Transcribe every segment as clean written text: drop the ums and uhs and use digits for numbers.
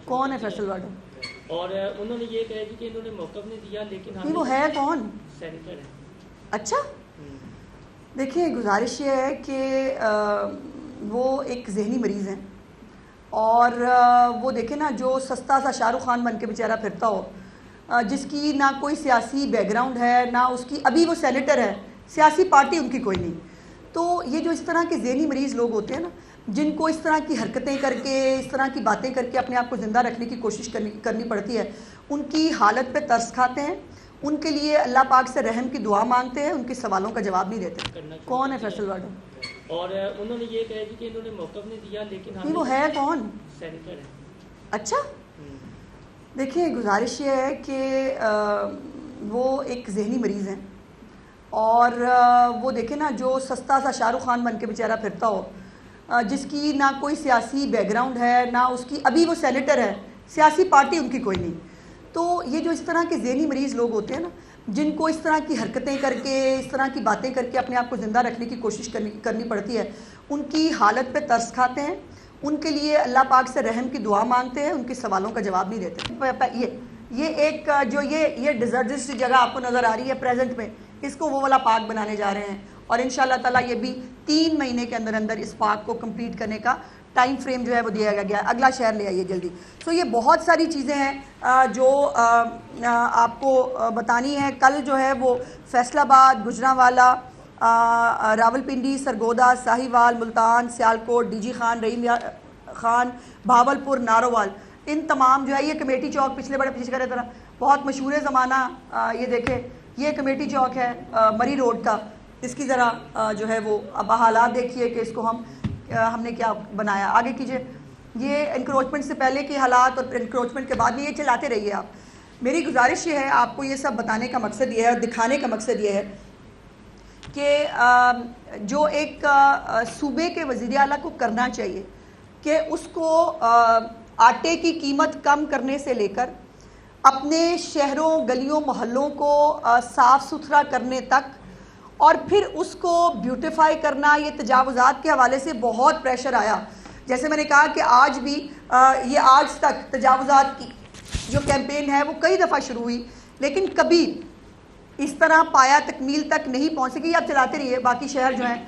कौन है फैसल वाडो? और उन्होंने ये कहा कि इन्होंने मौक़िफ़ नहीं दिया, लेकिन नहीं, वो है कौन? सेनेटर है। अच्छा, देखिए गुजारिश ये है कि वो एक जहनी मरीज़ हैं और वो देखें ना, जो सस्ता सा शाहरुख खान बन के बेचारा फिरता हो, जिसकी ना कोई सियासी बैकग्राउंड है, ना उसकी, अभी वो सेनेटर है, सियासी पार्टी उनकी कोई नहीं। तो ये जो इस तरह के जहनी मरीज़ लोग होते हैं ना, जिनको इस तरह की हरकतें करके, इस तरह की बातें करके अपने आप को ज़िंदा रखने की कोशिश करनी पड़ती है, उनकी हालत पे तरस खाते हैं, उनके लिए अल्लाह पाक से रहम की दुआ मांगते हैं, उनके सवालों का जवाब नहीं देते। कौन है फैसल वाडो? और उन्होंने ये कहा कि इन्होंने मौक़िफ़ नहीं दिया, लेकिन नहीं, वो है कौन? सेनेटर है। अच्छा, देखिए गुजारिश ये है कि वो एक जहनी मरीज़ हैं और वो देखें ना, जो सस्ता सा शाहरुख खान बन के बेचारा फिरता हो, जिसकी ना कोई सियासी बैकग्राउंड है, ना उसकी, अभी वो सेनेटर है, सियासी पार्टी उनकी कोई नहीं। तो ये जो इस तरह के जहनी मरीज़ लोग होते हैं ना, जिनको इस तरह की हरकतें करके, इस तरह की बातें करके अपने आप को ज़िंदा रखने की कोशिश करनी पड़ती है, उनकी हालत पे तरस खाते हैं, उनके लिए अल्लाह पाक से रहम की दुआ मांगते हैं, उनके सवालों का जवाब नहीं देते। ये एक जो ये डिजर्ट जगह आपको नज़र आ रही है प्रेजेंट में, इसको वो वाला पार्क बनाने जा रहे हैं और इंशाल्लाह ताला ये भी 3 महीने के अंदर अंदर इस पार्क को कंप्लीट करने का टाइम फ्रेम जो है वो दिया गया। अगला शहर ले आइए जल्दी। तो ये बहुत सारी चीज़ें हैं जो आपको बतानी है। कल जो है वो फैसलाबाद, गुजरांवाला, रावलपिंडी, सरगोदा, साहिवाल, मुल्तान, सियालकोट, डीजी खान, रहीम खान, भावलपुर, नारोवाल, इन तमाम जो है, ये कमेटी चौक पिछले बड़े पीछे करे तरह बहुत मशहूर है ज़माना। ये देखें, ये कमेटी चौक है मरी रोड का। इसकी ज़रा जो है वो अब हालात देखिए कि इसको हमने क्या बनाया। आगे कीजिए। ये इंक्रोचमेंट से पहले के हालात और इंक्रोचमेंट के बाद में, ये चलाते रहिए आप। मेरी गुजारिश ये है, आपको ये सब बताने का मकसद ये है और दिखाने का मकसद ये है कि जो एक सूबे के वज़ीर आला को करना चाहिए कि उसको आटे की कीमत कम करने से लेकर अपने शहरों, गलियों, मोहल्लों को साफ़ सुथरा करने तक, और फिर उसको ब्यूटिफाई करना, ये तजावुज़ात के हवाले से बहुत प्रेशर आया। जैसे मैंने कहा कि आज भी ये आज तक तजावुज़ात की जो कैंपेन है वो कई दफ़ा शुरू हुई, लेकिन कभी इस तरह पाया तकमील तक नहीं पहुँच सकी। आप चलाते रहिए, बाकी शहर जो हैं,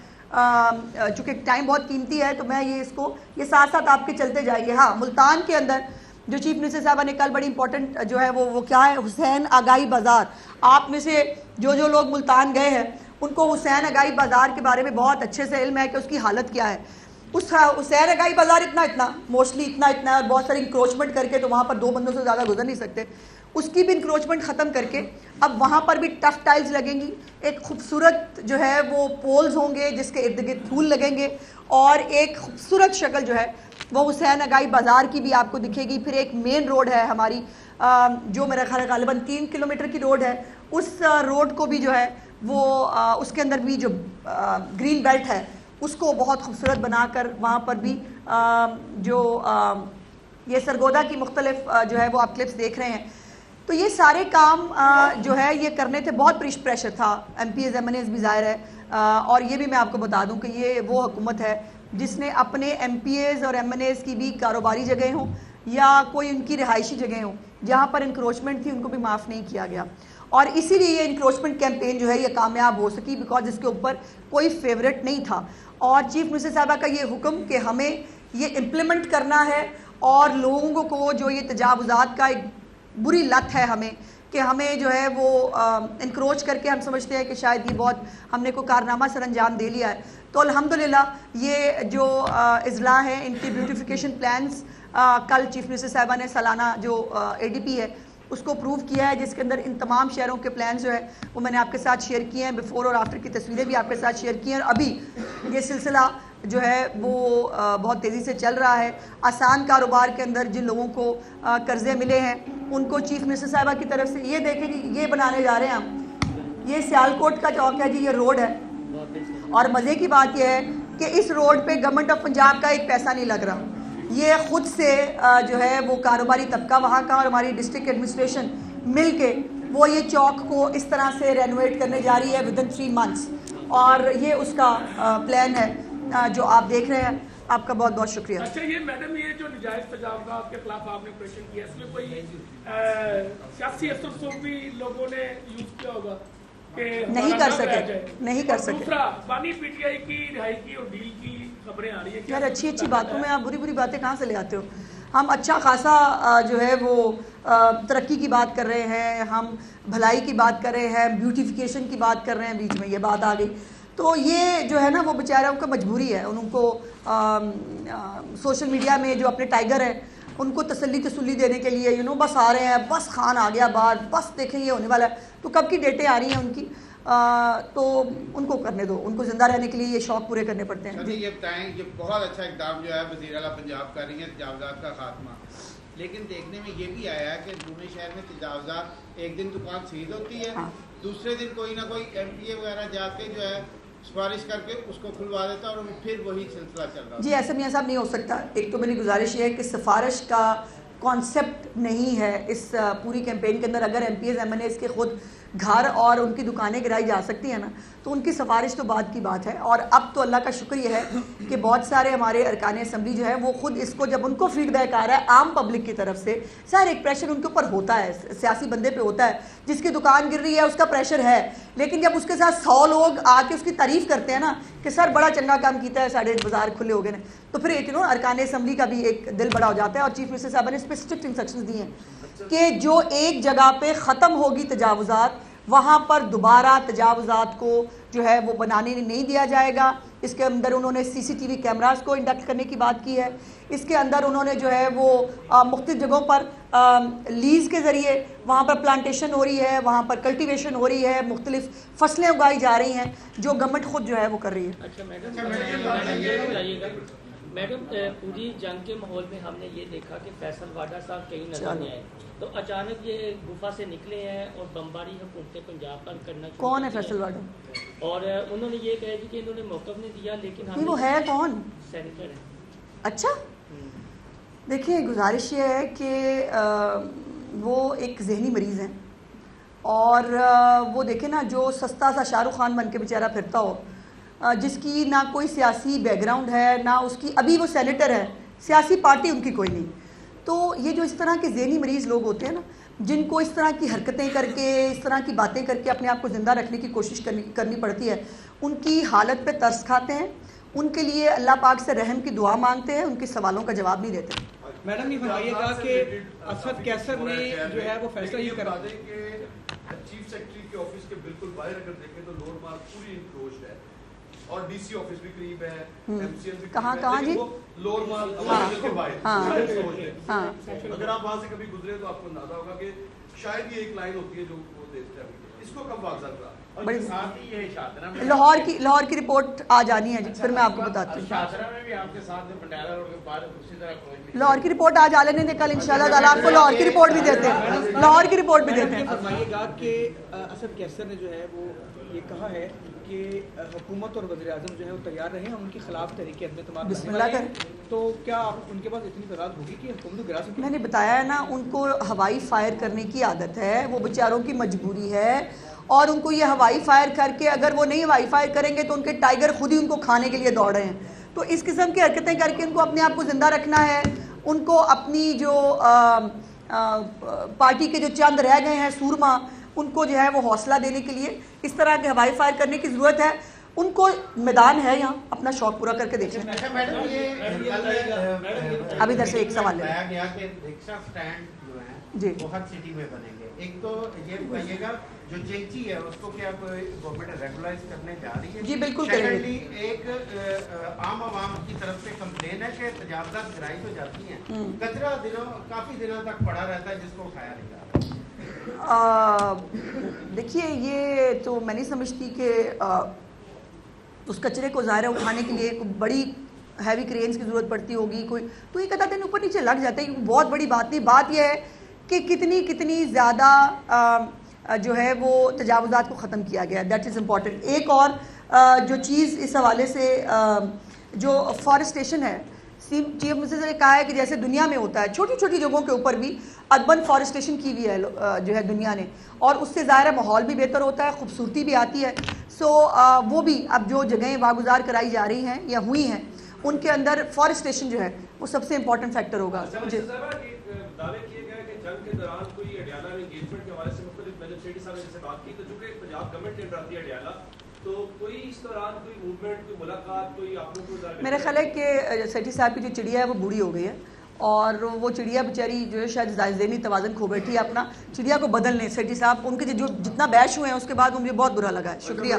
चूँकि टाइम बहुत कीमती है तो मैं ये साथ साथ आपके चलते जाइए। हाँ, मुल्तान के अंदर जो चीफ मिनिस्टर साहबा ने कल बड़ी इंपॉर्टेंट जो है वो क्या है, हुसैन आगाही बाज़ार। आप में से जो लोग मुल्तान गए हैं उनको हुसैन आगाही बाज़ार के बारे में बहुत अच्छे से इल्म है कि उसकी हालत क्या है। उस हुसैन आगाही बाज़ार इतना मोस्टली इतना है और बहुत सारी इंक्रोचमेंट करके तो वहाँ पर 2 बंदों से ज़्यादा गुजर नहीं सकते। उसकी भी इंक्रोचमेंट ख़त्म करके अब वहाँ पर भी टफ टाइल्स लगेंगी, एक खूबसूरत जो है वो पोल्स होंगे जिसके इर्द गिर्द फूल लगेंगे, और एक खूबसूरत शक्ल जो है वो हुसैन आगाही बाज़ार की भी आपको दिखेगी। फिर एक मेन रोड है हमारी, जो मेरा ख्याल है गालिबन 3 किलोमीटर की रोड है। उस रोड को भी जो है वो उसके अंदर भी जो ग्रीन बेल्ट है उसको बहुत खूबसूरत बनाकर वहाँ पर भी ये सरगोदा की मुख्तलिफ जो है वो आप क्लिप्स देख रहे हैं। तो ये सारे काम जो है ये करने थे, बहुत प्रेशर था। MPs MNAs भी ज़ाहिर है, और ये भी मैं आपको बता दूं कि ये वो हुकूमत है जिसने अपने MPs और MNAs की भी कारोबारी जगह हों या कोई उनकी रिहायशी जगह हों जहाँ पर इंक्रोचमेंट थी उनको भी माफ़ नहीं किया गया, और इसीलिए ये इंक्रोचमेंट कैंपेन जो है ये कामयाब हो सकी, बिकॉज इसके ऊपर कोई फेवरेट नहीं था। और चीफ मिनिस्टर साहबा का ये हुक्म कि हमें ये इम्प्लीमेंट करना है, और लोगों को जो ये तजावुज़ात का एक बुरी लत है हमें कि हमें जो है वो इंक्रोच करके हम समझते हैं कि शायद ये बहुत हमने कोई कारनामा सर अंजाम दे लिया है। तो अल्हम्दुलिल्लाह ये जो इजला है इनके ब्यूटिफिकेशन प्लान्स कल चीफ मिनिस्टर साहबा ने सालाना जो ADP है उसको अप्रूव किया है, जिसके अंदर इन तमाम शहरों के प्लान जो है वो मैंने आपके साथ शेयर किए हैं, बिफोर और आफ्टर की तस्वीरें भी आपके साथ शेयर की हैं। और अभी ये सिलसिला जो है वो बहुत तेज़ी से चल रहा है। आसान कारोबार के अंदर जिन लोगों को कर्जे मिले हैं उनको चीफ मिनिस्टर साहबा की तरफ से ये देखें कि ये बनाने जा रहे हैं हम। ये सियालकोट का चौक है जी, ये रोड है, और मज़े की बात यह है कि इस रोड पे गवर्नमेंट ऑफ पंजाब का एक पैसा नहीं लग रहा। ये खुद से जो है वो कारोबारी तबका वहाँ का और हमारी डिस्ट्रिक्ट एडमिनिस्ट्रेशन मिल के वो ये चौक को इस तरह से रेनोवेट करने जा रही है विदिन 3 मंथ्स, और ये उसका प्लान है जो आप देख रहे हैं। आपका बहुत बहुत शुक्रिया। अच्छा, ये मैडम, ये जो निजायज तजावुज़ात के खिलाफ आपने ऑपरेशन किया, इसमें कोई सियासी असर भी लोगों ने यूज किया होगा कि नहीं कर सके, नहीं कर सके। दूसरा, बानी पीटीआई की रिहाई की और डील की खबरें आ रही है यार, अच्छी अच्छी बातों में आप बुरी बुरी बातें कहाँ से ले आते हो? हम अच्छा खासा जो है वो तरक्की की बात कर रहे हैं, हम भलाई की बात कर रहे हैं, ब्यूटिफिकेशन की बात कर रहे हैं, बीच में ये बात आ गई। तो ये जो है ना वो बेचारा उनका मजबूरी है, उनको सोशल मीडिया में जो अपने टाइगर हैं उनको तसल्ली देने के लिए बस आ रहे हैं, बस खान आ गया बाहर, बस देखें ये होने वाला है। तो कब की डेटें आ रही हैं उनकी, तो उनको करने दो, उनको जिंदा रहने के लिए ये शौक पूरे करने पड़ते हैं। जी, ये बताएं, ये बहुत अच्छा इक़दाम जो है वज़ीर आला पंजाब कर रही है तजावुज़ात का खात्मा, लेकिन देखने में ये भी आया है कि दूने शहर में तजावुज़ात एक दिन दुकान सीज होती है, हाँ। दूसरे दिन कोई ना कोई MPA वगैरह जाके जो है सिफारिश करके उसको खुलवा देता और फिर वही सिलसिला चल रहा है। जी, ऐसा मियां साहब नहीं हो सकता। एक तो मेरी गुजारिश ये है कि सिफारिश का कॉन्सेप्ट नहीं है इस पूरी कैंपेन के अंदर। अगर MPs MNAs के खुद घर और उनकी दुकानें गिराई जा सकती हैं ना, तो उनकी सिफारिश तो बाद की बात है। और अब तो अल्लाह का शुक्र ये है कि बहुत सारे हमारे अरकान असम्बली जो है वो खुद इसको, जब उनको फीडबैक आ रहा है आम पब्लिक की तरफ से, सर एक प्रेशर उनके ऊपर होता है, सियासी बंदे पे होता है, जिसकी दुकान गिर रही है उसका प्रेशर है, लेकिन जब उसके साथ 100 लोग आके उसकी तारीफ करते हैं ना कि सर बड़ा चंगा काम किया है, साढ़े बाजार खुले हो गए ना, तो फिर एक अरकान असम्बली का भी एक दिल बड़ा हो जाता है। और चीफ मिनिस्टर साहब ने इस पर स्ट्रिक्ट इंस्ट्रक्शंस दिए हैं कि जो एक जगह पे ख़त्म होगी तजावुज़ात, वहाँ पर दोबारा तजावुज़ात को जो है वो बनाने नहीं दिया जाएगा। इसके अंदर उन्होंने CCTV कैमरास को इंडक्ट करने की बात की है। इसके अंदर उन्होंने जो है वो मुख्तलिफ जगहों पर लीज़ के ज़रिए वहाँ पर प्लांटेशन हो रही है, वहाँ पर कल्टीवेशन हो रही है, मुख्तलिफ फसलें उगाई जा रही हैं जो गवर्नमेंट खुद जो है वो कर रही है। अच्छा मैडम, पूरी जंग के माहौल में हमने ये देखा कि फैसल वाडा साहब कहीं नजर नहीं आए, तो अचानक ये गुफा से निकले हैं और बमबारी हुकूमत पंजाब पर करना। कौन है फैसल वाडा? और उन्होंने ये कहा कि इन्होंने मौक़िफ़ नहीं दिया, लेकिन वो है कौन? सेनेटर है। अच्छा, देखिए गुजारिश ये है कि वो एक जहनी मरीज़ हैं और वो देखें ना, जो सस्ता सा शाहरुख खान बन के बेचारा फिरता हो, जिसकी ना कोई सियासी बैकग्राउंड है, ना उसकी, अभी वो सेनेटर है, सियासी पार्टी उनकी कोई नहीं। तो ये जो इस तरह के ज़हनी मरीज़ लोग होते हैं ना, जिनको इस तरह की हरकतें करके, इस तरह की बातें करके अपने आप को ज़िंदा रखने की कोशिश करनी पड़ती है, उनकी हालत पे तरस खाते हैं, उनके लिए अल्लाह पाक से रहम की दुआ मांगते हैं, उनके सवालों का जवाब नहीं देते। मैडम ये बताइएगा कि असद कैसर ने जो है वो फैसला ये करा दें कि चीफ सेक्रेटरी के ऑफिस के बिल्कुल बाहर अगर देखें तो लोअर मार्ग पूरी इंक्लोज्ड है और DC ऑफिस भी करीब है, MCL भी कहाँ जी? लोअर मार्ग के बाहर। अगर आप वहां से कभी गुजरे तो आपको अंदाजा होगा कि शायद ये एक लाइन होती है जो वो देखते हैं। इसको कब वाज़ा करा? बड़ी साथ ही ये शादरा में लाहौर की रिपोर्ट आ जानी है जी, फिर मैं आपको बताती हूँ। शादरा में भी आपके साथ में पटियाला रोड के पार उसी तरह कोई लाहौर की रिपोर्ट आज आ लेने दे, कल इंशाल्लाह ताला आपको लाहौर की रिपोर्ट भी देते हैं, लाहौर की रिपोर्ट भी देते हैं। फरमाइएगा कि असद कैसर ने जो है वो ये कहा है कि हुकूमत और वज़ीर आज़म जो है वो तैयार रहे, हम उनके खिलाफ तहरीक अदम बिस्मिल्लाह करें। तो क्या उनके पास इतनी तादाद होगी कि हुकूमत गिरा सकें? मैंने बताया है ना, उनको हवाई फायर करने की आदत है, वो बेचारों की मजबूरी है, और उनको ये हवाई फायर करके, अगर वो नहीं हवाई फायर करेंगे तो उनके टाइगर खुद ही उनको खाने के लिए दौड़ रहे हैं। तो इस किस्म की हरकतें करके उनको अपने आप को ज़िंदा रखना है, उनको अपनी जो पार्टी के जो चंद रह गए हैं सूरमा, उनको जो है वो हौसला देने के लिए इस तरह के हवाई फायर करने की ज़रूरत है। उनको मैदान है यहाँ, अपना शौक पूरा करके देख लें। अच्छा मैडम, ये अब इधर से एक सवाल ले बताया गया कि रिक्शा स्टैंड जो है जी वो हर सिटी में बनेंगे। एक तो ये बताइएगा जो चेंची है उसको क्या कोई गवर्नमेंट रेगुलाइज करने जा रही है? जी बिल्कुल करेंगे। करेंगे। एक आम आवाम की तरफ से कंप्लेन है कि तजावुज़ात गिराई तो जाती हैं, कचरा काफी दिनों तक पड़ा रहता है जिसको उठाया नहीं जा रहा। देखिए, ये तो मैं नहीं समझती कि उस कचरे को ज़ाहिर उठाने के लिए बड़ी हैवी क्रेन्स की ज़रूरत पड़ती होगी। कोई तो एक आधा दिन ऊपर नीचे लग जाता है, बहुत बड़ी बात नहीं। बात यह है कि कितनी ज़्यादा जो है वो तजावुज़ात को ख़त्म किया गया, दैट इज़ इम्पॉर्टेंट। एक और जो चीज़ इस हवाले से जो फॉरेस्टेशन है, चीफ मिनिस्टर ने कहा है कि जैसे दुनिया में होता है, छोटी छोटी जगहों के ऊपर भी अर्बन फॉरेस्टेशन की हुई है जो है दुनिया ने, और उससे ज़ाहिर माहौल भी बेहतर होता है, खूबसूरती भी आती है। सो वो भी अब जो जगहें वागुजार कराई जा रही हैं या हुई हैं, उनके अंदर फॉरेस्टेशन जो है वो सबसे इंपॉर्टेंट फैक्टर होगा। दावे किए गए कि जंग के दौरान कोई अडियाला एंगेजमेंट के हवाले से मुख्तलिफ मैंने सेठी साहब ने जैसे बात की, तो चूंकि पंजाब गवर्नमेंट के अंडर आती है अडियाला, तो कोई इस दौरान कोई मूवमेंट, कोई मुलाकात, कोई आप लोगों को मेरा ख्याल है कि सेठी साहब की जो चिड़िया है वो बूढ़ी हो गई है और वो चिड़िया बेचारी जो है शायद ज़हनी तवाज़ुन खो बैठी है अपना। चिड़िया को बदलने सेठी साहब उनके जो जितना बैश हुए हैं उसके बाद मुझे बहुत बुरा लगा है। शुक्रिया।